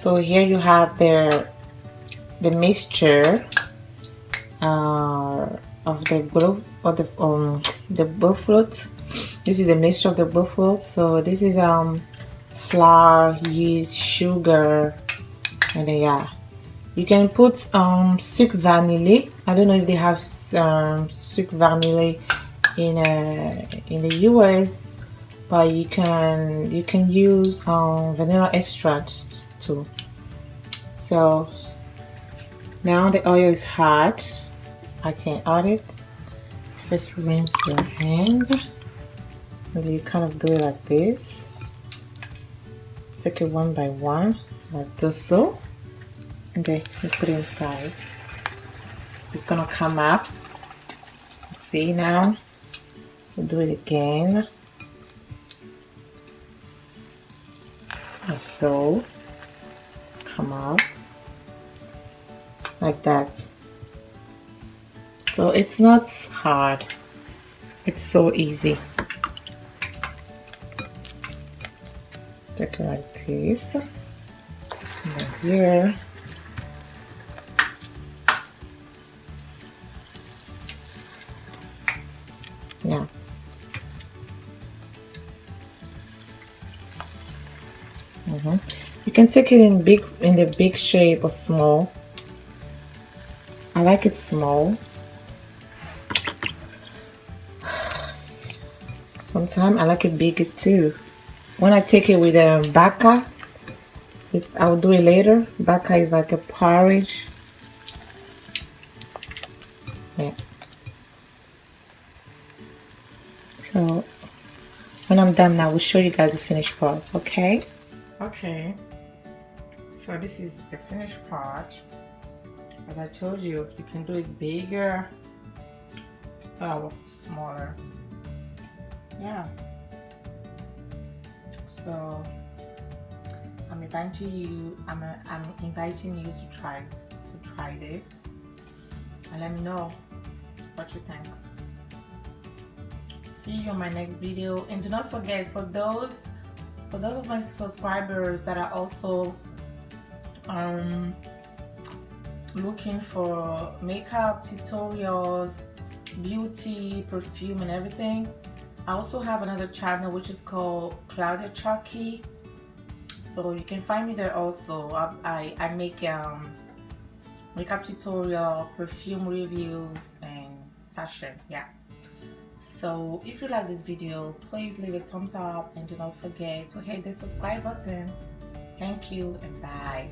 So here you have the mixture of the Gboflot. This is a mixture of the Gboflot. So this is flour, yeast, sugar, and then yeah, you can put sucre vanille. I don't know if they have sucre vanille in the US, but you can use vanilla extract too. So now the oil is hot. I can add it. First rinse your hand, and you kind of do it like this. Take it one by one, like this, so, and then you put it inside. It's gonna come up. See now? We'll do it again. And so, come up like that. So it's not hard. It's so easy. Take it like this. And then here. Yeah. You can take it in the big shape or small. I like it small. Sometimes I like it bigger too. When I take it with baka, I'll do it later. Baka is like a porridge. Yeah. So when I'm done now, we'll show you guys the finished part, okay? Okay. So this is the finished part. As I told you, you can do it bigger or smaller. Yeah. So I'm inviting you to try this, and let me know what you think. See you on my next video, and do not forget, for those of my subscribers that are also looking for makeup tutorials, beauty, perfume, and everything, I also have another channel which is called Claudia Chucky, so you can find me there also. I make makeup tutorial, perfume reviews, and fashion. Yeah. So if you like this video, please leave a thumbs up and do not forget to hit the subscribe button. Thank you and bye.